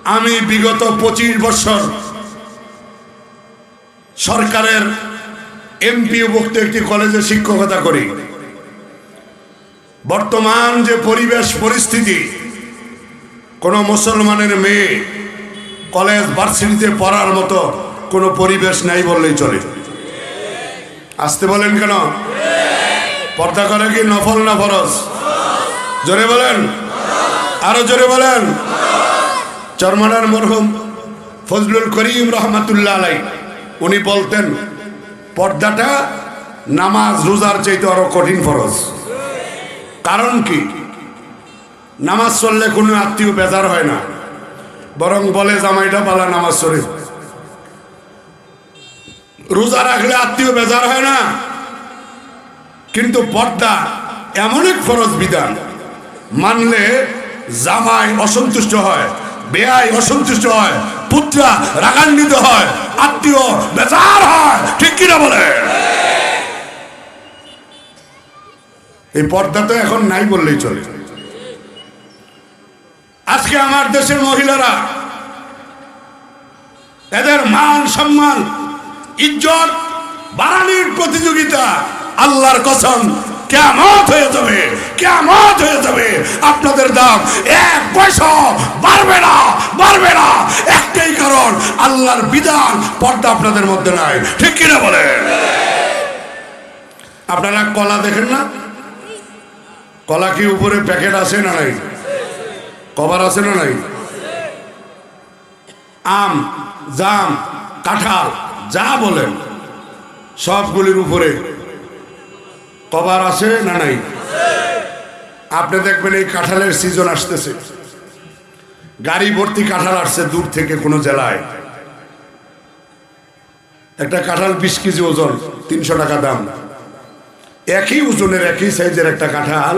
আমি বিগত 25 বছর সরকারের এমপিওভুক্ত একটি কলেজে শিক্ষকতা করি। বর্তমান যে পরিবেশ পরিস্থিতি, কোনো মুসলমানের মেয়ে কলেজ ভার্সিটিতে পড়ার মতো কোনো পরিবেশ নাই বললেই চলে। আসতে বলেন কেন? পর্দা করে কি নফল না ফরজ? জোরে বলেন, আরো জোরে বলেন। চরমনার মরহুম ফজলুল করিম রহমাতুল্লাহ আলাই উনি বলতেন, পর্দাটা নামাজ রোজার চাইতে আরো কঠিন ফরজ। কারণ কি? নামাজ চললে কোনো আত্মীয় বেজার হয় না, বরং বলে জামাইটা বালা নামাজ চলে। রোজা রাখলে আত্মীয় বেজার হয় না, কিন্তু পর্দা এমন এক ফরজ বিধান, মানলে জামাই অসন্তুষ্ট হয়, বেয়াই অসন্তুষ্ট হয়, পুত্রা রাগান্বিত হয়, আত্মীয় বেজার হয়। ঠিক কিনা বলে? এই পর্দা তো এখন নাই বললেই চলে। আজকে আমার দেশের মহিলারা এদের মান সম্মান ইজ্জত বাড়ানোর প্রতিযোগিতা, আল্লাহর কসম কিয়ামত হয়ে যাবে, কিয়ামত হয়ে যাবে। আপনাদের দাম 1 পয়সা বাড়বে না, বাড়বে না। একটাই কারণ, আল্লাহর বিধান পর্দা আপনাদের মধ্যে নাই। ঠিক কিনা বলে? আপনারা কলা দেখেন না? কলা কি উপরে প্যাকেট আছে না নাই? কভার আছে না নাই? আম, জাম, কাঁঠাল যা বলেন সবগুলির উপরে কভার আছে না নাই? আপনি দেখবেন এই কাঁঠালের সিজন আসতেছে, গাড়ি ভর্তি কাঁঠাল আসছে দূর থেকে কোনো জেলায়। একটা কাঁঠাল 20 কেজি ওজন, 300 টাকা দাম। একই ওজনের একই সাইজের একটা কাঁঠাল,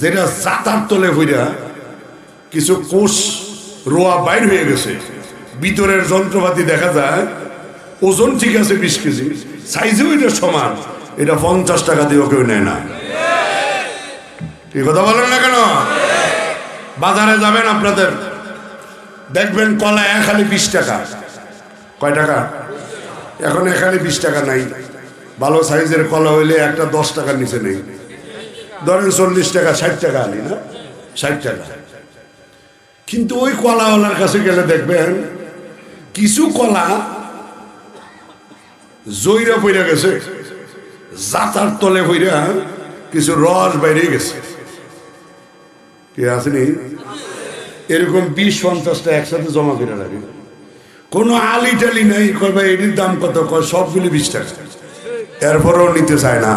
যেটা জাতার তলে হইয়া কিছু কোষ রোয়া বাইর হয়ে গেছে, ভিতরের যন্ত্রপাতি দেখা যায়, ওজন ঠিক আছে 20 কেজি, সাইজেও এটা সমান, এটা 50 টাকা দিয়েও কেউ নেয় না। এই কথা বলেন না কেন? বাজারে যাবেন আপনাদের, দেখবেন কলা এখানে 20 টাকা। কয় টাকা? এখন এখানে 20 টাকা নাই। ভালো সাইজের কলা হইলে একটা 10 টাকার নিচে নেই। ধরেন 40 টাকা, 60 টাকা আনি না, 60 টাকা। কিন্তু ওই কলাওয়ালার কাছে গেলে দেখবেন কিছু কলা জইরা পইরা গেছে, জাতার তলে হইরা কিছু রস বাইরে গেছে। কি আসেনি? এরকম 20-50টা একসাথে জমা করে রাখি, কোনো আলি টালি নেই। কয় ভাই এটির দাম কত? কয় সবগুলি 20 টাকা। এরপরেও নিতে চায় না।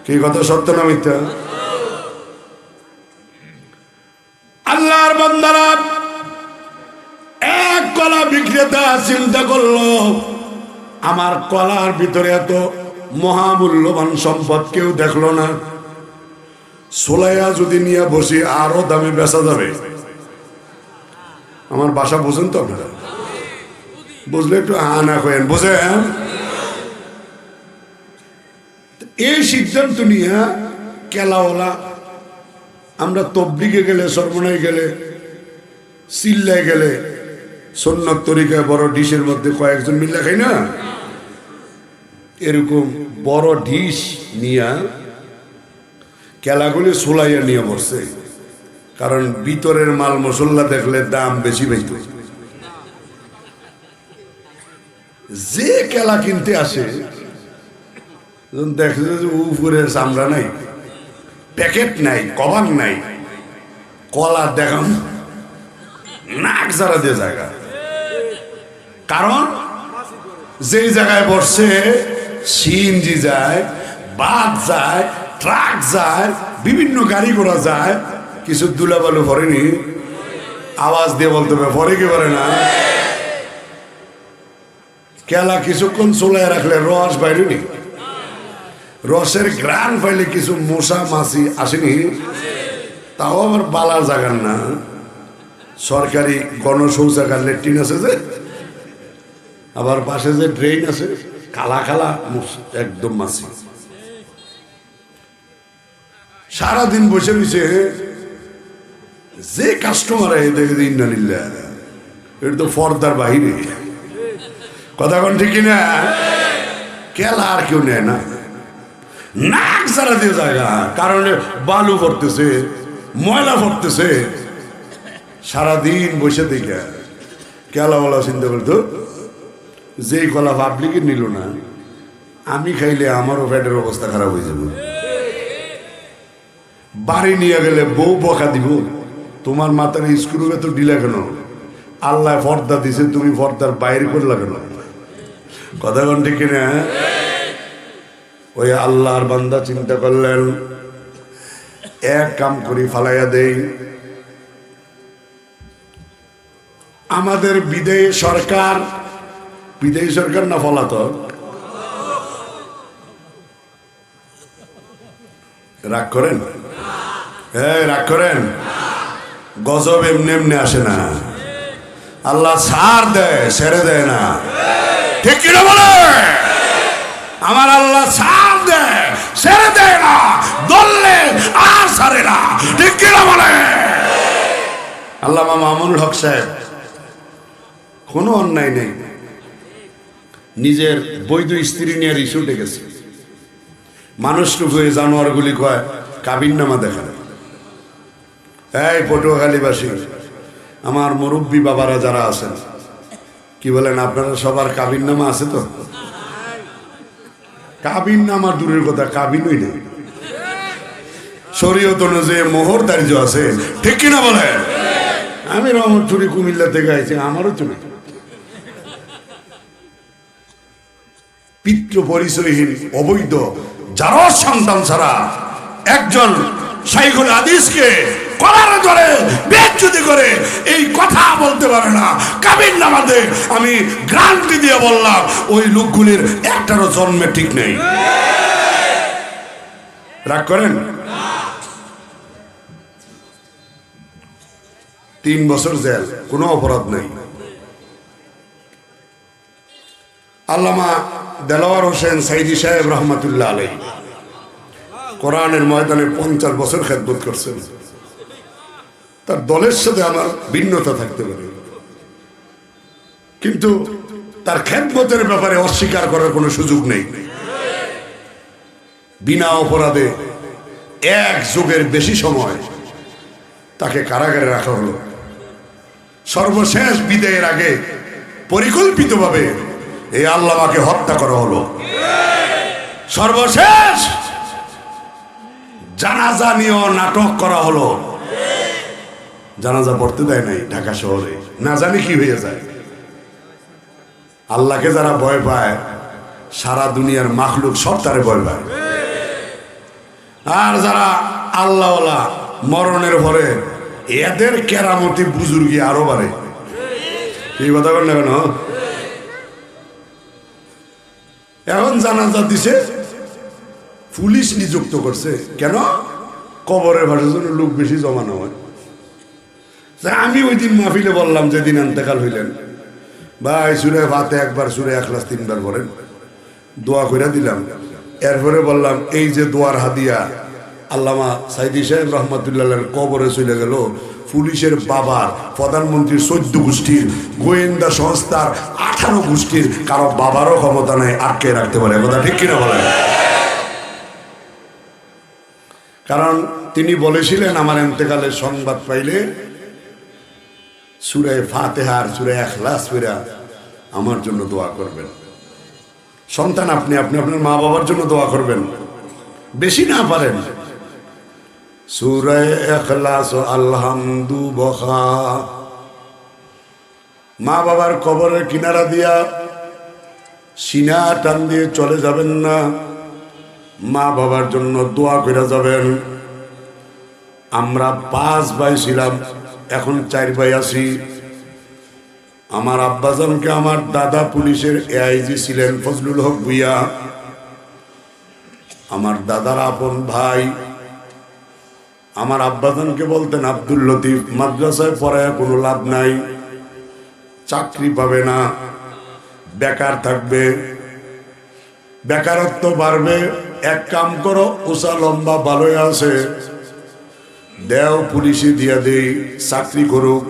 কি কথা সত্য না মিথ্যা? আল্লাহর বান্দারা, এক কলা বিক্রেতা চিন্তা করলো, আমার কলার ভিতরে এত মহামূল্যবান সম্পদ কেউ দেখলো না, সোলাইয়া যদি নিয়ে বসি আরো দামে বেচা যাবে। আমার বাসা বুঝেন তো আপনারা? বুঝলে একটু আনা করেন, বুঝেন? এই সিদ্ধান্ত নিয়ে কেলাওয়ালা, আমরা তবলিগে গেলে, সর্বনাই গেলে, চিল্লায় গেলে, সুন্নত তরিকায় বড় ডিশের মধ্যে কয়েকজন মিল্লা খাই না, এরকম বড় ডিশ নিয়ে কেলাগুলি সোলাইয়া নিয়ে বসছে। কারণ ভিতরের মাল মশলা দেখলে দাম বেশি পাইত। যে কেলা কিনতে আসে দেখে যে উপরের চামড়া নাই, প্যাকেট নাই, কভার নাই, কলা দেখাম নাক যারা দিয়ে জায়গা। কারণ যেই জায়গায় বসছে সিএনজি যায়, বাস যায়, ট্রাক যায়, বিভিন্ন গাড়ি ঘোড়া যায়, কিছু দুলাবালু ভরেনি, আওয়াজ দিয়ে বলতে হবে ভরে কি ভরে না। কেলা কিছুক্ষণ চুলায় রাখলে রস বাইরেনি, রসের গ্রান পাইলে কিছু মশা মাছি আসেনি, তাও আবার বালার জায়গার না। সরকারি গণশৌচাগার লেট্রিন আছে যে, আবার পাশে যে ড্রেন আছে, কালা কালা একদম মাছি। সারাদিন বসে বসে যে কাস্টমার দেখে দিন না নিল্লা এটা তো ফর্দার বাহিরে কথা কোন ঠিক না কেলা আর কেউ নেয় না নাক সারা দিয়ে জায়গা কারণ বালু ভরতেছে ময়লা ভরতেছে সারাদিন বসে দেখে কেলাওয়ালা চিন্তা করতো যে কলা পাবলিকে নিল না আমি খাইলে আমারও পেটের অবস্থা খারাপ হয়ে যাবে বাড়ি নিয়ে গেলে বউ বকা দিব তোমার মাথার স্ক্রুবে তো ডিলা কেন আল্লাহ পর্দা দিছে তুমি পর্দার বাইরে করলা কেন কথা কোন ঠিক কিনা ওই আল্লাহর বান্দা চিন্তা করলেন এক কাম করি ফালাইয়া দেই আমাদের বিদেশি সরকার না ফলাতক রাগ করেন রাগ করেন গজব এমনি এমনি আসে না আল্লাহ ছাড় দেয় ছেড়ে দেয় না ঠিক কিনা বলে আমার আল্লাহ ছাড় দেয় ছেড়ে দেয় না দললে আর ছাড়ে না ঠিক কিনা বলে আল্লামা মামুনুল হক সাহেব কোনো অন্যায় নেই নিজের বৈধ স্ত্রী নিয়ে ইস্যু ডেকেছে মানুষ হয়ে জানোয়ারগুলি কয় কাবিননামা দেখা এই পটুয়াখালীবাসী আমার মুরব্বী বাবারা যারা আছেন কি বলেন আপনারা সবার কাবিননামা আছে তো কাবিননামা দূরের কথা কাবিনই নেই শরীয়ত অনুযায়ী মোহর দার্য আছে ঠিক কিনা বলেন আমি রহমতপুরি কুমিল্লা থেকে আইছি আমারও চুরি পিতৃ পরিচয়হীন অবৈধ যারা সন্তান ছাড়া একজন শাইখুল হাদিসকে কলারে ধরে বেজ্জতি করে এই কথা বলতে পারে না কাবিননামাতে আমি গ্যারান্টি দিয়ে বললাম ওই লোকগুলির একটারও জন্মে ঠিক নেই রাগ করেন 3 বছর জেল কোনো অপরাধ নেই আল্লামা দেলাওয়ার হোসেন সাইদি সাহেব রহমতুল্লাহ আলাইহি কোরআনের ময়দানে 50 বছর খেদমত করছেন তার দলের সাথে আমার ভিন্নতা থাকতে পারে কিন্তু তার খেদমতের ব্যাপারে অস্বীকার করার কোনো সুযোগ নেই বিনা অপরাধে 1 যুগের বেশি সময় তাকে কারাগারে রাখা হলো সর্বশেষ বিদায়ের আগে পরিকল্পিতভাবে এই আল্লামাকে হত্যা করা হলো সর্বশেষ জানাজা নিয়ে নাটক করা হলো জানাজা পড়তে দেয় নাই ঢাকা শহরে না জানি কি হয়ে যায় আল্লাহকে যারা ভয় পায় সারা দুনিয়ার মাখলুক সব তারে ভয় পায় আর যারা আল্লাহওয়ালা মরণের পরে এদের কেরামতি বুজুর্গি আরো বাড়ে এই কথা বল না কেন এখন জানাজা দিছে পুলিশ নিযুক্ত করছে কেন কবরের ভাষার জন্য লোক বেশি জমানো হয় আমি ওই দিন মাহফিলে বললাম যেদিন ইন্তেকাল হইলেন ভাই সুরে ফাতে একবার সুরে ইখলাস 3 বার পড়েন দোয়া কইরা দিলাম এরপরে বললাম এই যে দোয়ার হাদিয়া আল্লামা সাইদি সাহেব রহমতুল্লাহর কবরে চলে গেল পুলিশের বাবার প্রধানমন্ত্রীর 14 গোষ্ঠীর গোয়েন্দা সংস্থার 18 গোষ্ঠীর কারো বাবারও ক্ষমতা নেই আটকে রাখতে পারে কথা ঠিক কিনা বলেন কারণ তিনি বলেছিলেন আমার ইন্তেকালের সংবাদ পাইলে সূরা ফাতিহার সূরা ইখলাস পড়া আমার জন্য দোয়া করবেন সন্তান আপনি আপনার মা বাবার জন্য দোয়া করবেন বেশি না পারেন সূরা ইখলাস আলহামদু বখা মা বাবার কবরের কিনারা দিয়া সিনা টান দিয়ে চলে যাবেন না মা বাবার জন্য দোয়া করে যাবেন আমরা 5 ভাই ছিলাম এখন 4 ভাই আছি আমার আব্বাজানকে আমার দাদা পুলিশের এআইজি ছিলেন ফজলুল হক ভুইয়া আমার দাদার আপন ভাই আমার আব্বাজানকে বলতেন আব্দুল লতিফ মাদ্রাসায় পড়ায় কোনো লাভ নাই চাকরি পাবে না বেকার থাকবে বেকারত্ব বাড়বে এক কাম করো উষা লম্বা ভালোই আছে দেও পুলিশে দিয়া দেই, চাকরি করুক।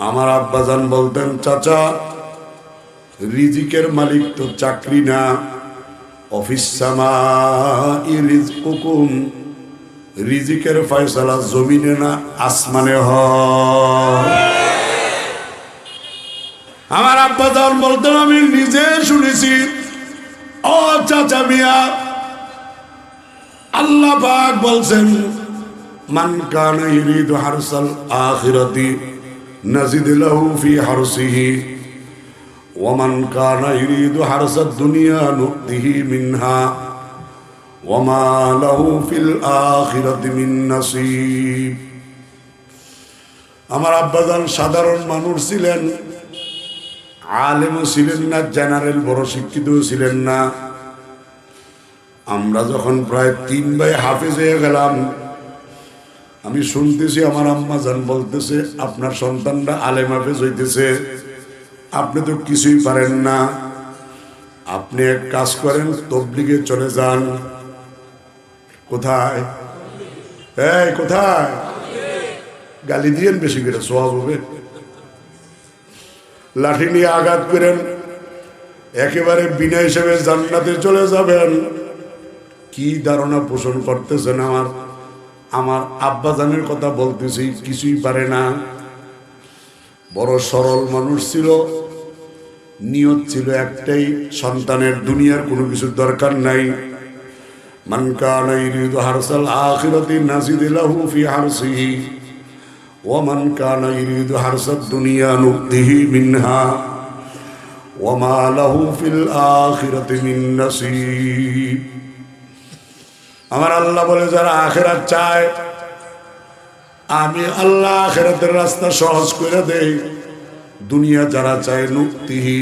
আমার আব্বাজান বলতেন, চাচা রিজিকের মালিক তো চাকরি না, অফিস সামাই রিজকুকুম, রিজিকের ফয়সালা জমিনে না আসমানে হয়। আমার আব্বাজান বলতেন, আমি নিজে শুনেছি। ও চাচা মিয়া, আল্লাহ পাক বলছেন, মান কানা ইরিদু হারসাল আখিরাতি নাজিদ লাহু ফি হারসিহি ওয়া মান কানা ইরিদু হারসাদ দুনিয়া নুতিহি মিনহা ওয়া মা লাহু ফিল আখিরাতি মিন নাসিব। আমার আব্বাজান সাধারণ মানুষ ছিলেন, আলেমও ছিলেন না, জেনারেল বড় শিক্ষিতও ছিলেন না। আমরা যখন প্রায় 3 ভাই হাফেজ হয়ে গেলাম, আমি শুনতেছি আমার আম্মাজান বলতেছে, আপনার সন্তানরা আলেম হাফেজ হইতেছে, আপনি তো কিছুই পারেন না, আপনি এক কাজ করেন, তবলিগে চলে যান। কোথায়? এই কোথায়? গালি দিয়েন বেশি করে, সওয়াব হবে। লাঠি নিয়ে আঘাত করেন, একেবারে বিনা হিসেবে জান্নাতে চলে যাবেন। কি ধারণা পোষণ করতেছেন? আমার আব্বাজানের কথা বলতেছি, কিছুই পারে না। বড় সরল মানুষ ছিল, নিয়ত ছিল একটাই, সন্তানের দুনিয়ার কোনো কিছুর দরকার নাই। মান কানা ইরিদু হারসাল আখিরাতি নাজিদ লাহু ফি হারসিহি ওয়া মান কানা ইরিদু হারসাদ দুনিয়া নুতিহি মিনহা ওয়া মা লাহু ফিল আখিরাতি মিন নাসিব। আমার আল্লাহ বলে, যারা আখিরাত চায় আমি আল্লাহ আখিরাতের রাস্তা সহজ করে দেই। দুনিয়া যারা চায় নুতিহি,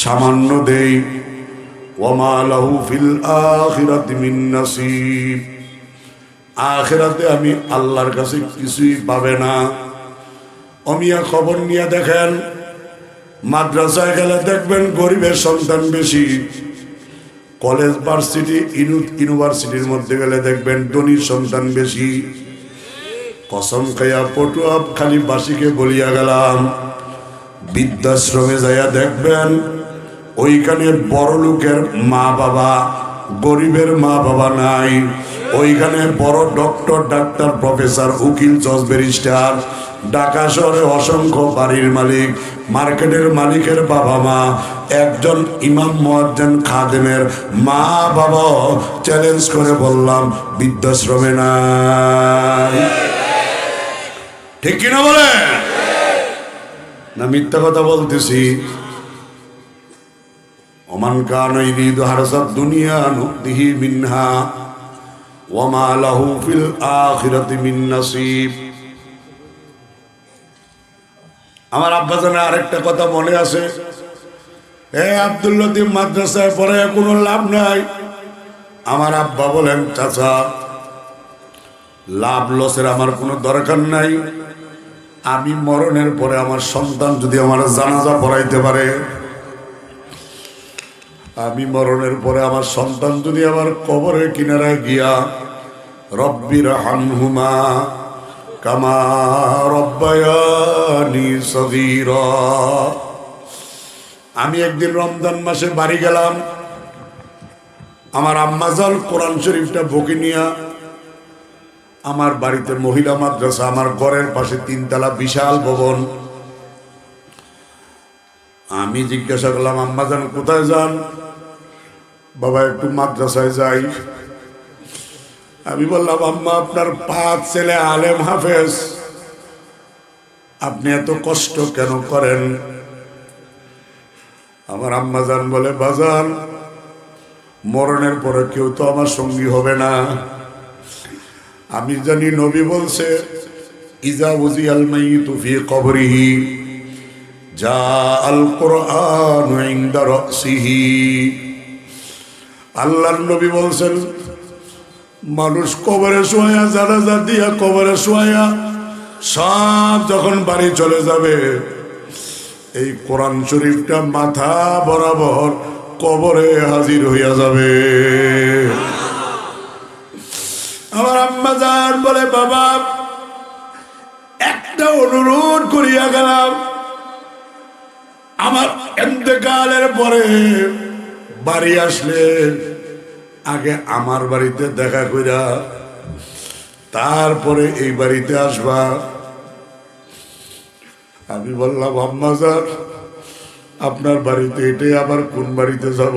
সামান্য দেই। ওয়া মা লাহু ফিল আখিরাতি মিন নাসিব, আখিরাতে আমি আল্লাহর কাছে কিছুই পাবে না। অমিয়া খবর নিয়ে দেখেন, মাদ্রাসায় গেলে দেখবেন গরিবের সন্তান বেশি, কলেজ ভার্সিটি ইউনিভার্সিটির মধ্যে গেলে দেখবেন ধনীর সন্তান বেশি। কসম খাইয়া পটুয়া খালি বাসিকে বলিয়া গেলাম, বৃদ্ধাশ্রমে যাইয়া দেখবেন ওইখানে বড় লোকের মা বাবা, গরিবের মা বাবা নাই। ওইখানে বড় ডক্টর, ডাক্তার, প্রফেসর, উকিল, জজ, ব্যারিস্টার, ঢাকা শহরে অসংখ্য বাড়ির মালিক, মার্কেটের মালিকের বাবা মা, একজন ইমাম মুয়াজ্জিন খাদেমের মা বাবা। চ্যালেঞ্জ করে বললাম, বৃদ্ধাশ্রমে নাই। ঠিক কিনা বলে না? মিথ্যা কথা বলতেছি? ওমান কানা ইরিদু হারসাদ দুনিয়া নুতিহি মিনহা ওয়া মা লাহু ফিল আখিরাতি মিন নাসিব। আমার আব্বাজানের আরেকটা কথা মনে আছে, আব্দুল লতিফ মাদ্রাসায় পড়ে কোনো লাভ নাই। আমার আব্বা বলেন, চাচা লাভ লসের আমার কোনো দরকার নাই। আমি মরণের পরে আমার সন্তান যদি আমার জানাজা পড়াইতে পারে, আমি মরণের পরে আমার সন্তান যদি আমার কবরের কিনারায় গিয়া রব্বির হামহুমা কামা রব্বায়ানি সগীরা। আমি একদিন রমজান মাসে বাড়ি গেলাম, আমার আম্মাজান কোরআন শরীফটা বকে নিয়া, আমার বাড়িতে মহিলা মাদ্রাসা, আমার ঘরের পাশে 3 তলা বিশাল ভবন। আমি জিজ্ঞাসা করলাম, আম্মাজান কোথায় যান? বাবা একটু মাদ্রাসায় যাই। আমি বললাম, আম্মা আপনার 5 ছেলে আলেম হাফেজ, আপনি এত কষ্ট কেন করেন? আমার আম্মাজান বলে, বাজান মরণের পরে কেউ তো আমার সঙ্গী হবে না। আমি জানি নবী বলছে, ইজা উজিয়াল মাইয়িতু ফি কবরিহি জা আল কুরআন ইনদা রাসিহি। আল্লাহর নবী বলছেন, মানুষ কবরে শোয়া, জানাজা দিয়া কবরে শোয়া, সব যখন বাড়ি চলে যাবে, এই কোরআন শরীফটা মাথা বরাবর কবরে হাজির হইয়া যাবে। আমার আম্মা জান বলে, বাবা একটা অনুরোধ করিয়া গেলাম, আমার ইন্তেকালের পরে বাড়ি আসলে আগে আমার বাড়িতে দেখা কইরা তারপরে এই বাড়িতে আসবা। আমি বললাম, আম্মা জান আপনার বাড়িতে এটাই আবার কোন বাড়িতে যাব?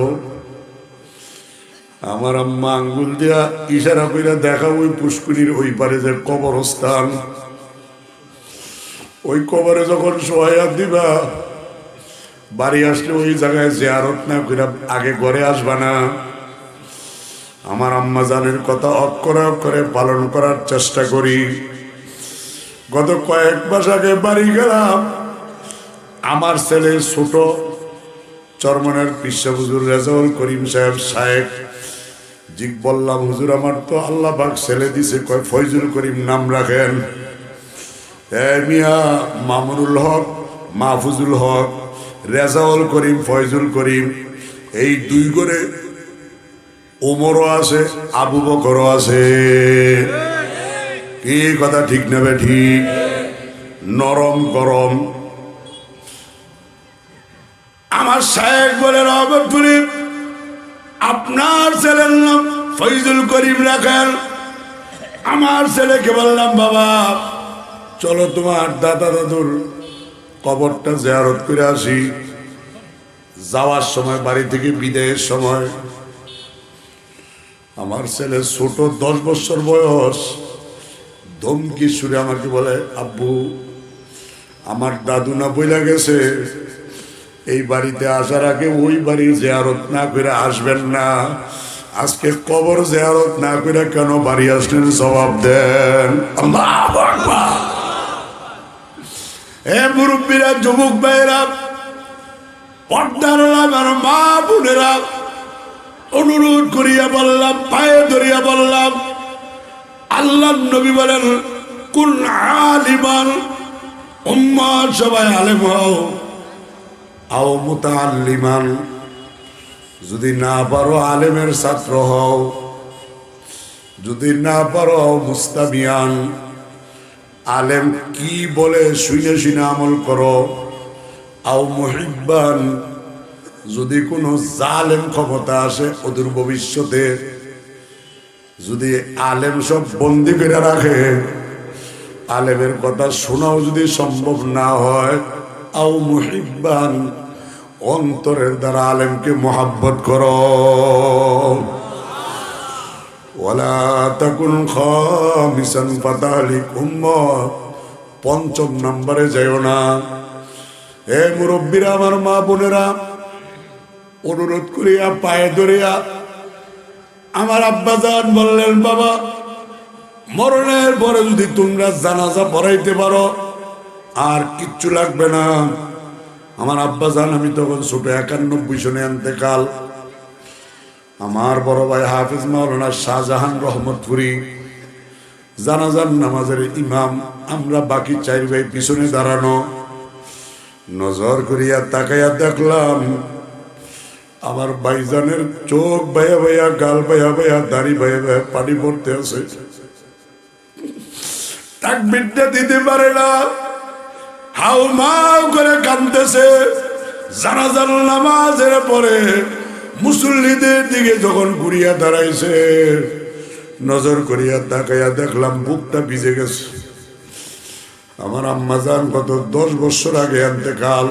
আমার আম্মা আঙ্গুল দিয়া ইশারা কইরা দেখা, ওই পুষ্করির ওই পারে যে কবরস্থান, ওই কবরে যখন সোহাইয়া দিবা বাড়ি আসলে ওই জায়গায় জিয়ারত না কইরা আগে ঘরে আসবা না। আমার আম্মা জানের কথা অক্ষরে অক্ষরে পালন করার চেষ্টা করি। গত কয়েক মাস আগে বাড়ি গেলাম, আমার ছেলে ছোট চরমনের পিসা হুজুর রেজাউল করিম সাহেব জিগ বললাম, হুজুর আমার তো আল্লাহ পাক ছেলে দিছে, কয় ফয়জুল করিম নাম রাখেন। মিয়া মামুনুল হক, মাহফুজুল হক, রেজাউল করিম, ফয়জুল করিম, এই দুই করে ওমরও আছে, আবু বকরও আছে। কি কথা ঠিক নেবে? ঠিক। নরম গরম। আমার সাহেব বলে, রহমতপুরে আপনার ছেলের নাম ফয়জুল করিম রাখেন। আমার ছেলেকে বললাম, বাবা চলো তোমার দাদা দাদুর কবরটা জিয়ারত করে আসি। যাওয়ার সময়, বাড়ি থেকে বিদায়ের সময়, আমার ছেলে ছোট 10 বছর বয়স, ধমকি সুরে আমাকে বলে, আব্বু আমার দাদু না বইলা গেছে এই বাড়িতে আসার আগে ওই বাড়ির জিয়ারত না করে আসবেন না। আজকে কবর জিয়ারত না করে কেন বাড়ি আসলেন? জবাব দেন। আল্লাহু আকবার। এ মুরব্বীরা, যুবক ভাইরা, পর্দার আমার মা বোনেরা, অনুরোধ করিয়া বললাম, পায়ে ধরিয়া বললাম, আল্লাহ নবী বলেন, কুন আলিমান, উম্মাহ সবাই আলেম হও, আও মুতাআল্লিমান, যদি না পারো আলেমের ছাত্র হও, যদি না পারো মুস্তামিয়ান, আলেম কি বলে শুনে শুনে আমল করো, আও মুহিব্বান, যদি কোনো জালেম ক্ষমতা আসে ওদের ভবিষ্যতে, যদি আলেম সব বন্দি করে রাখে, আলেমের কথা শোনাও যদি সম্ভব না হয়, আও মুহিব্বান, অন্তরের দ্বারা আলেমকে মহাব্বত করো। ওয়ালা তাকুন খামিসান ফাতাহলিক উম্মাহ, 5ম নম্বরে যাইও না। এ মুরব্বীরা, আমার মা বোনেরা, অনুরোধ করিয়া পায়ে ধরিয়া আমার আব্বাজান বললেন, বাবা মরণের পরে যদি তোমরা জানাজা পড়াইতে পারো আর কিচ্ছু লাগবে না। আমার আব্বাজান, আমি তখন ছোট, 91 সনে ইন্তেকাল। আমার বড় ভাই হাফিজ মাওলানা শাহজাহান রহমতপুরি জানাজার নামাজের ইমাম, আমরা বাকি 4 ভাই পিছনে দাঁড়ানো। নজর করিয়া তাকাইয়া দেখলাম আমার ভাইজানের চোখ ভাইয়া ভাইয়া, গাল ভাইয়া ভাইয়া, দাড়ি ভাইয়া ভাইয়া পানি পড়তে আছে। তাকবীরটা দিতে পারে না, হাউ মাউ করে কাঁদতেছে। জানাজার নামাজের পরে মুসল্লিদের দিকে যখন ঘুরিয়া দাঁড়াইছে, নজর করিয়া তাকাইয়া দেখলাম বুকটা ভিজে গেছে। আমার আম্মাজান কত 10 বছর আগে ইন্তেকাল।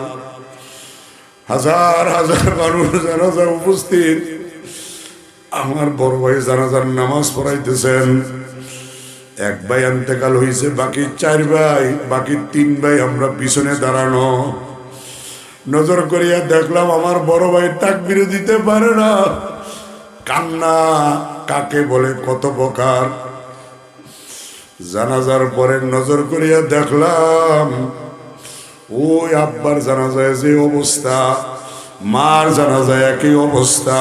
হাজার হাজার মানুষ জানাজা উপস্থিত। আমার বড় ভাই জানাজার নামাজ পড়াইতেছেন। 1 ভাই ইন্তেকাল হয়েছে, বাকি 4 ভাই, বাকি 3 ভাই আমরা পিছনে দাঁড়ানো। নজর করিয়া দেখলাম আমার বড় ভাই তাকবীর দিতে পারে না। কান্না কাকে বলে কত প্রকার। জানাজার পরে নজর করিয়া দেখলাম ওই আব্বার জানাজায় যে অবস্থা, মার জানাজায় একই অবস্থা।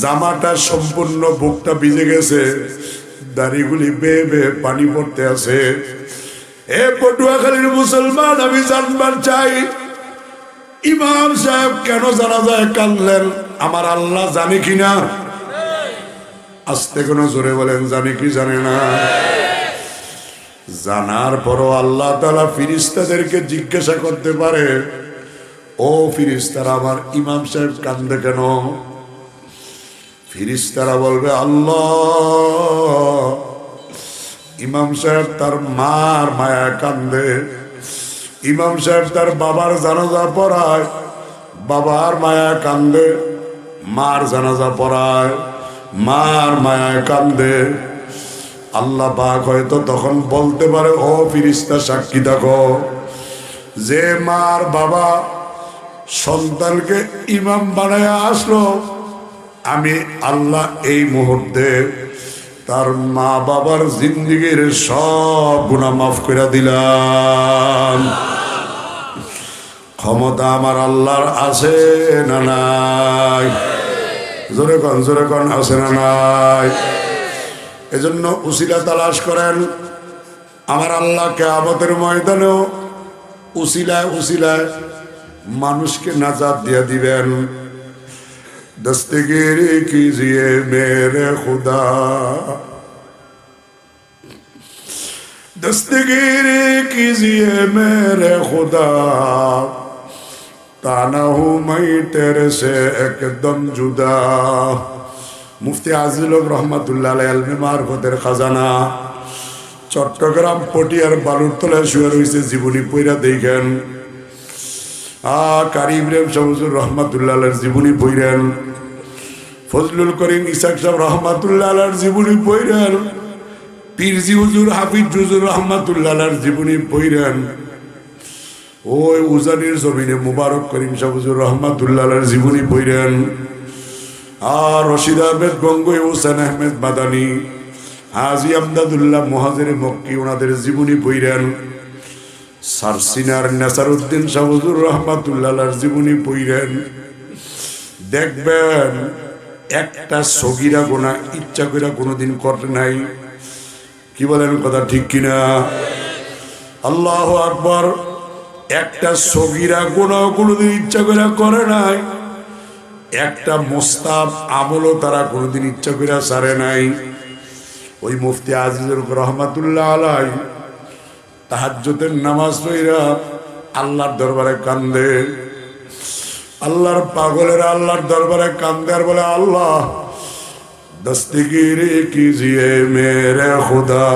জামাটা সম্পূর্ণ বুকটা ভিজে গেছে, দাড়িগুলি বেয়ে বেয়ে পানি পড়তে আছে। এ পটুয়াখালীর মুসলমান, আমি জানবার চাই ইমাম সাহেব কেন জানাজায় কাঁদলেন? আমার আল্লাহ জানে কিনা? আস্তে কোনো জোরে বলেন জানে কি জানে না? জানার পরও আল্লাহ তাআলা ফেরেশতাদেরকে জিজ্ঞাসা করতে পারে, ও ফেরেশতারা আমার ইমাম সাহেব কান্দে কেন? ফেরেশতারা বলবে, আল্লাহ, ইমাম সাহেব তার মার মায়া কান্দে, ইমাম সাহেব তার বাবার জানাজা পড়ায়, বাবার মায়া কান্দে, মার জানাজা পড়ায়, মার মায়া কান্দে। আল্লাহ পাক হয়তো তখন বলতে পারে, ও ফেরেশতা সাক্ষী থাকো, যে মার বাবা সন্তানকে ইমাম বানায় আসলো, আমি আল্লাহ এই মুহূর্তে তার মা বাবার জিন্দেগীর সব গুনাহ মাফ করে দিলাম। ক্ষমতা আমার আল্লাহর আছে না নাই? জোরে কোন আছে না নাই? এজন্য উসিলা তালাশ করেন। আমার আল্লাহ কিয়ামতের ময়দানেও উসিলায় উসিলায় মানুষকে নাজাত দিয়ে দিবেন। দস্তগিরি কিজিয়ে মেরে খুদা, दस्तगीरी कीजिए मेरे खुदा, ताना हूँ मैं तेरे से एकदम जुदा। মুফতি আজিজুল হক রহমাতুল্লাহ আলাইহি ইলমে মারফতের খাজানা, চট্টগ্রাম পটিয়ার বালুরতলায় শুয়ে রয়েছে, জীবনী পইরা দেখেন। কারি ইব্রাহিম শাহ হুজুর রহমাতুল্লাহ আলাইহির জীবনী পইরেন, ফজলুল করিম ইসাক সাহেব রহমাতুল্লাহ আলাইহির জীবনী পইরেন, পীরজি হুজুর হাফিজ হুজুর রহমাতুল্লাহ আলাইহির জীবনী পইরেন। ওই উজানির জমিনে মুবারক করিম শাহ হুজুর রহমাতুল্লাহ আলাইহির জীবনী পইরেন। আর রশিদ আহমেদ গঙ্গোই, হোসেন আহমেদ মাদানী, হাজি আমদাদুল্লাহ মুহাজির মক্কি, ওনাদের জীবনী পইরেন। সারসিনার নেসারউদ্দিন শাহ হুজুর রহমাতুল্লাহ আলাইহির জীবনী পইরেন। দেখবেন একটা সগীরা গুনাহ ইচ্ছা করে কোনোদিন করে নাই। কি বলেন, কথা ঠিক কিনা? আল্লাহু আকবার। একটা সগীরা গুনাহ কোনোদিন ইচ্ছা করে করে নাই, একটা মুস্তাব আমলও তারা কোনোদিন ইচ্ছা করে সারে নাই। ওই মুফতি আজিজুল রহমাতুল্লাহ আলাইহি তাহাজ্জুদের নামাজ পড়া আল্লাহর দরবারে কান্দে। আল্লাহর পাগলেরা আল্লাহর দরবারে কান্দে আর বলে, আল্লাহ দস্তগিরি কিজিয়ে মেরে খুদা,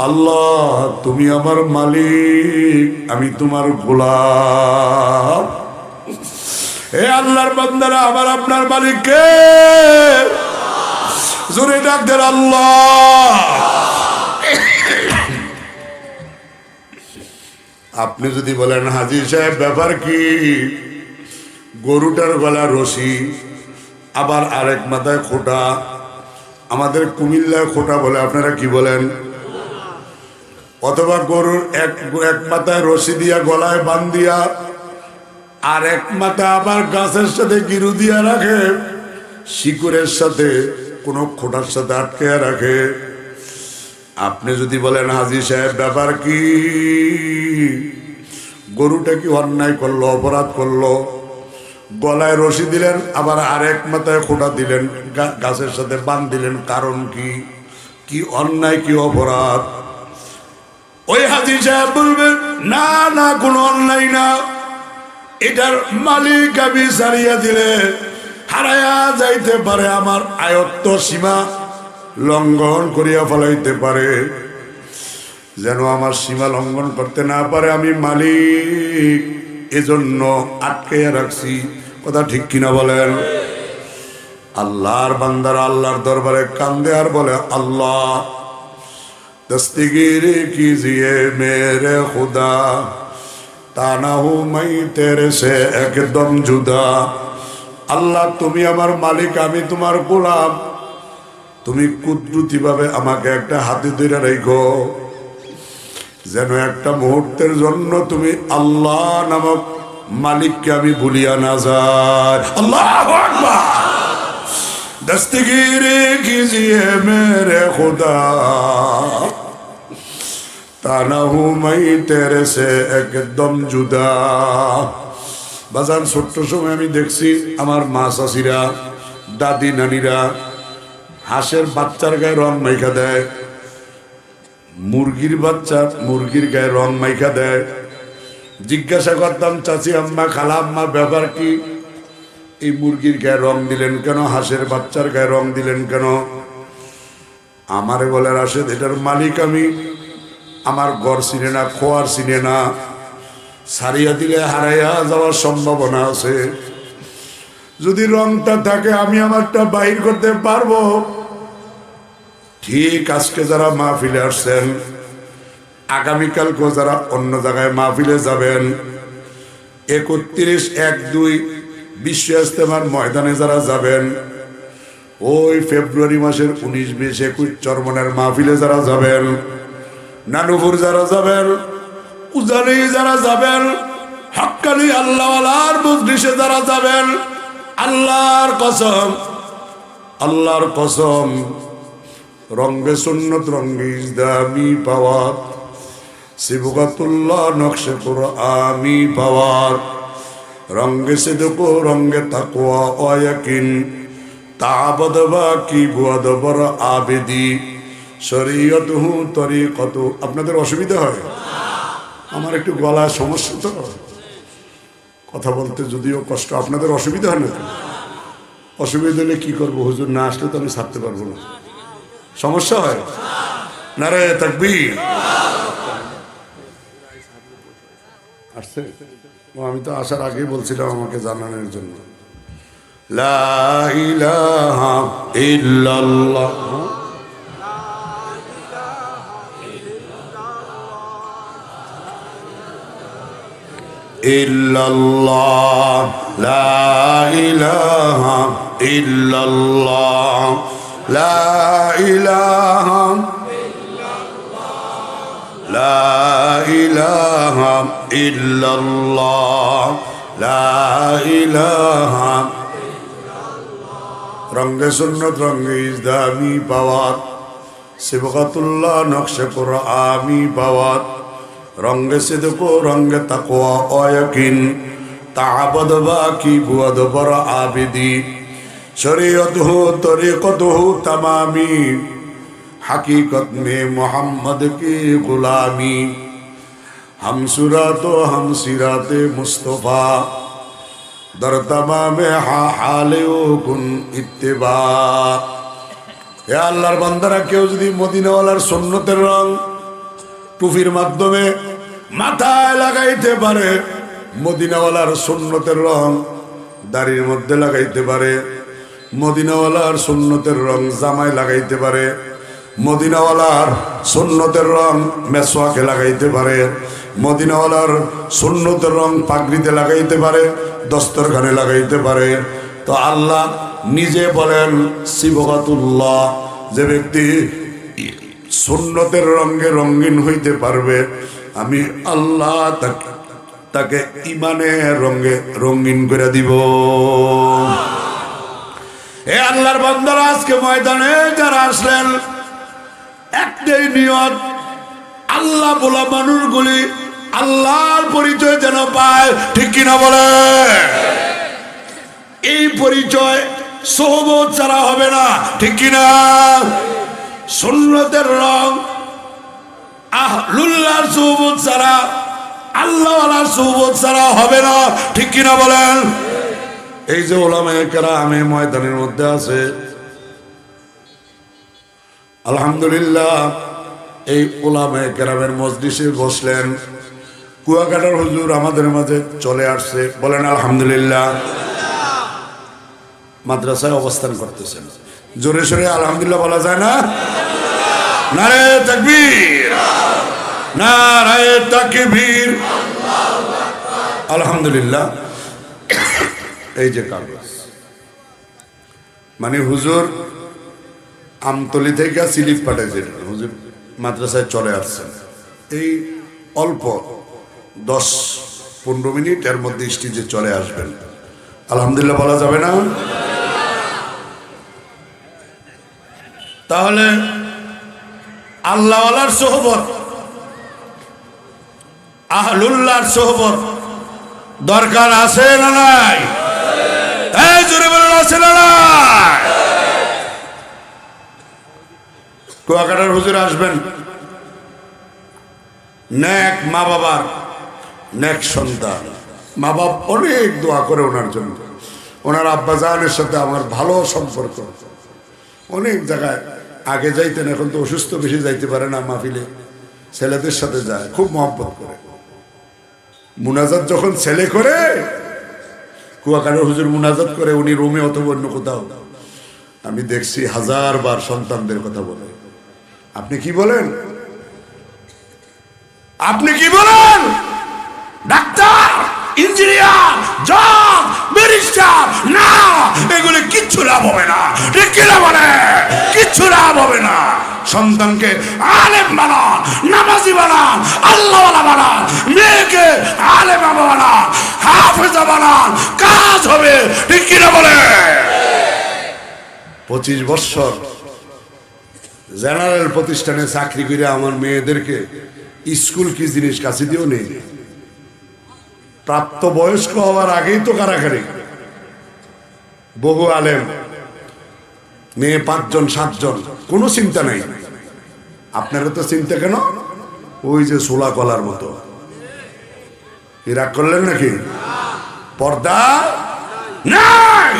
আল্লাহ তুমি আমার মালিক, আমি তোমার গোলাম। এ আল্লাহর বান্দারা, আমার আপনার মালিক কে? জোরে ডাক দেন আল্লাহ। আপনি যদি বলেন, হাজী সাহেব ব্যাপার কি? গরুটার গলা রশি, আবার আরেক মাথায় খোটা, আমাদের কুমিল্লায় খোটা বলে, আপনারা কি বলেন? অথবা গরুর এক মাথায় রশি দিয়া গলায় বান্ধিয়া আর এক মাথা আবার গাছের সাথে গিরু দিয়া রাখে, শিকড়ের সাথে কোনো খোটার সাথে আটকে রাখে। আপনি যদি বলেন, হাজী সাহেব ব্যাপার কি? গরুটা কি অন্যায় করলো, অপরাধ করলো? গলায় রশি দিলেন, আবার আরেক মাথায় খোটা দিলেন, গাছের সাথে বাঁধ দিলেন, কারণ কি? কি অন্যায়, কি অপরাধ? ওই হাজী সাহেব বলবেন, না না, কোনো অন্যায় না, এটার মালিক আমি ছাড়িয়া দিলে হারায়া যাইতে পারে, আমার আয়ত্ত সীমা লঙ্ঘন করিয়া ফেলাইতে পারে। যেন আমার সীমা লঙ্ঘন করতে না পারে, আমি মালিক, এজন্য আটকাইয়া রাখছি। কথা ঠিক কিনা বলেন? আল্লাহর বান্দারা আল্লাহর দরবারে কান্দে আর বলে, আল্লাহ দস্তগিরি কিজিয়ে মেরে খুদা, তানা হু মাই তেরে সে একদম জুদা। আল্লাহ তুমি আমার মালিক, আমি তোমার গোলাম, তুমি কুদরতি ভাবে আমাকে একটা হাতে ধরে রেখো, যেন একটা মুহূর্তের জন্য তুমি আল্লাহ নামক মালিককে আমি ভুলিয়া না যাই। আল্লাহু আকবার। দস্তগিরি কিজিয়ে মেরে খুদা, ताना हूँ मैं तेरे से एकदम जुदा। বাজান ছোট্ট সময় আমি দেখছি আমার মা চাষিরা, দাদি নানিরা হাঁসের বাচ্চার গায়ে রং মাইখা দেয়, মুরগির বাচ্চা মুরগির গায়ে রং মাইখা দেয়। জিজ্ঞাসা করতাম, চাচি আম্মা খালা আম্মা ব্যাপার কি? এই মুরগির গায়ে রং দিলেন কেন, হাঁসের বাচ্চার গায়ে রং দিলেন কেন? আমারে বলে, রাশেদ এটার মালিক আমি, আমার ঘর চিনে না, খোয়ার চিনে না, সারিয়া দিলে হারাইয়া যাওয়ার সম্ভাবনা আছে। যদি রংটা থাকে আমি আমারটা বাহির করতে পারবো। ঠিক আজকে যারা মাহফিলে আসছেন, আগামীকালকে যারা অন্য জায়গায় মাহফিলে যাবেন, 31-1-2 বিশ্ব ইজতেমার ময়দানে যারা যাবেন, ওই ফেব্রুয়ারি মাসের 19-20-21 চরমনের মাহফিলে যারা যাবেন, নানুপুর যারা যাবেন, উজানি যারা যাবেন, হক্কানি আল্লাহওয়ালার মজলিসে যারা যাবেন, আল্লাহর কসম রঙ্গে সুন্নত রঙ্গে ইসলামি পাওয়ার, সিবগাতুল্লাহ নকশে কুরআনি পাওয়ার, রঙ্গে সিদক রঙ্গে তাকওয়া ওয়া ইয়াকিন, তাআবদ বাকি বুয়াদ বর আবেদি, শরীয়তুহু তরিকতু। আপনাদের অসুবিধা হয়? আমার একটু গলা সমস্যা, তো কথা বলতে যদিও কষ্ট। আপনাদের অসুবিধা হয় না? অসুবিধা হলে কি করবো, হুজুর না আসলে তো আমি ছাড়তে পারবো না। সমস্যা হয়? নারে তাকবীর। আসছে? আমি তো আসার আগেই বলছিলাম আমাকে জানানোর জন্য। লা ইলাহা ইল্লাল্লাহ ইল্লাল্লাহ, লা ইলাহা ইল্লাল্লাহ, লা ইলাহা লা ইলাহা ইল্লাল্লাহ, লা ইলাহা। রঙ্গে সুন্নত রঙ্গে ইসলামি পাওয়ার, সিবগাতুল্লাহ নকশে কুরআনি পাওয়ার, রঙ্গে সিদক রঙ্গে তাকওয়া ওয়া ইয়াকিন, তাআবদ বাকি বুয়াদ বর আবেদি, শরীয়তুহু তরিকতুহু তামামি, हकीकत में मोहम्मद की गुलामी, हम सुरात हम सिरात मुस्तफ़ा, दर तमाम हाल गुन इत्तिबा। হে আল্লাহর বান্দারা, কেউ যদি মদিনাওয়ালার সুন্নতের রং টুপির মাধ্যমে মাথায় লাগাইতে পারে, মদিনাওয়ালার সুন্নতের রং দাড়ির মধ্যে লাগাইতে পারে, মদিনাওয়ালার সুন্নতের রং জামায় লাগাইতে পারে, মদিনাওয়ালার সুন্নতের রং মেসওয়াকে লাগাইতে পারে, মদিনাওয়ালার সুন্নতের রং পাগড়িতে লাগাইতে পারে, দস্তরখানে লাগাইতে পারে, তো আল্লাহ নিজে বলেন সিবগাতুল্লাহ, যে ব্যক্তি সুন্নতের রঙে রঙিন হইতে পারবে, আমি আল্লাহ তাকে ইমানের রঙে রঙিন করে দিব। এ আল্লাহর বান্দারা, আজকে ময়দানে যারা আসলেন, একটাই নিয়ত, আল্লাহ বলা মানুষগুলি আল্লাহর পরিচয় যেন পায়, ঠিক কিনা বলে? এই পরিচয় সোহবত ছাড়া হবে না, ঠিক কিনা? সুন্নতের রং আহলুল্লাহর সোহবত ছাড়া, আল্লাহওয়ালার সোহবত ছাড়া হবে না, ঠিক কিনা বলেন? এই যে উলামায়ে কেরাম ময়দানের মধ্যে আছে, আলহামদুলিল্লাহ, এই উলামায়ে কেরামের মজলিসে বসলেন। কুয়াকাটার হুজুর আমাদের মাঝে চলে আসছে, বলেন আলহামদুলিল্লাহ। মাদ্রাসায় অবস্থান করতেছেন, জোরে সোরে আলহামদুলিল্লাহ বলা যায় না? নারে তাকবীর, নারে তাকবীর, আলহামদুলিল্লাহ। এই যে কাগজ, মানে হুজুর আমতলি থেকে সিলিপ পাঠাইছে, হুজুর মাদ্রাসায় চলে আসছেন। এই অল্প 10-15 মিনিট এর মধ্যে স্টেজে চলে আসবেন, আলহামদুলিল্লাহ বলা যাবে না? তাহলে আল্লাহওয়ালার সোহবত, আহলুল্লাহর সোহবত দরকার আছে না নাই? এই জোরে বলেন, আছে না নাই? কুয়াকাটার হুজুর আসবেন, নেক মা বাবার নেক সন্তান, মা বাপ অনেক দোয়া করে ওনার জন্য। ওনার আব্বাজানের সাথে আমার ভালো সম্পর্ক, অনেক জায়গায় আগে যাইতেন, এখন তো অসুস্থ, বেশি যাইতে পারে না মাহফিলে, ছেলেদের সাথে যায়, খুব মহব্বত করে। মুনাজাত যখন ছেলে করে, কুয়াকাটার হুজুর মুনাজাত করে, উনি রুমে অথবা অন্য কোথাও, আমি দেখছি 1000 বার সন্তানদের কথা বলে। আপনি কি বলেন? আপনি কি বলেন? ডাক্তার, ইঞ্জিনিয়ার, জজ, ব্যারিস্টার, না, এগুলি কিচ্ছু লাভ হবে না। ঠিক কিনা বলে? কিচ্ছু লাভ হবে না। সন্তানকে আলেম বানান, নামাজি বানান, আল্লাহওয়ালা বানান, মেয়েকে আলেম বানান, হাফেজা বানান, কাজ হবে। ঠিক কিনা বলে? 25 বছর জেনারেল প্রতিষ্ঠানে চাকরি করে আমার মেয়েদেরকে স্কুল কি জিনিস কাছে দিও নেই। প্রাপ্ত বয়স্ক হওয়ার আগেই তো কারাগারি। বহু আলেম, মেয়ে 5 জন 7 জন, কোনো চিন্তা নাই। আপনারা তো চিন্তা কেন? ওই যে সোলা কলার মতো। রাগ করলেন নাকি? পর্দা নাই,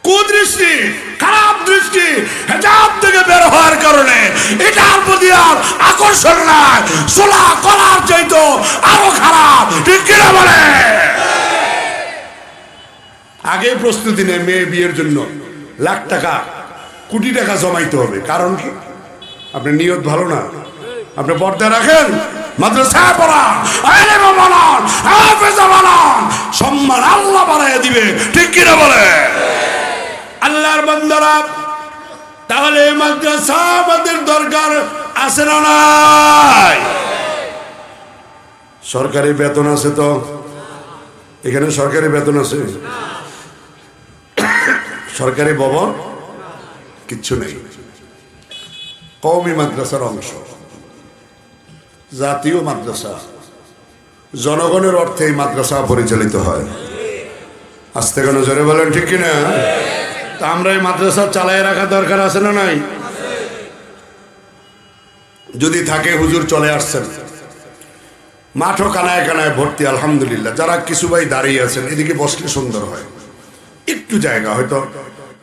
কুদৃষ্টি, খারাপ দৃষ্টি, হেজাব থেকে বের হওয়ার কারণে এটার প্রতি আর আকর্ষণ নাই। সোলা কলার চাইতো আরো খারাপ। ঠিক কিনা বলে? আগে প্রস্তুতি নেই মেয়ে বিয়ের জন্য, লাখ টাকা, কোটি টাকা জমাইতে হবে। কারণ কি? আপনার নিয়ত ভালো না। আপনি পর্দা রাখেন, মাদ্রাসায় পড়ান, আলেম বানান, হাফেজা বানান, সম্মান আল্লাহ বাড়াইয়া দিবে। ঠিক কিনা বলে? আল্লাহর বান্দারা, তাহলে মাদ্রাসা আমাদের দরকার আছে না নাই? সরকারি বেতন আছে তো? এখানে সরকারি বেতন আছে? সরকারি ভবন কিচ্ছু নেই। কওমি মাদ্রাসার অংশ, জাতীয় মাদ্রাসা, জনগণের অর্থে এই মাদ্রাসা পরিচালিত হয়। আস্তে কেন জোরে বলেন, ঠিক কিনা? তা আমরা এই মাদ্রাসা চালায় রাখা দরকার আছে না নাই? যদি থাকে, হুজুর চলে আসছেন, মাঠও কানায় কানায় ভর্তি, আলহামদুলিল্লাহ। যারা কিছু ভাই দাঁড়িয়ে আছেন, এদিকে বসলে সুন্দর হয়, একটু জায়গা হয়তো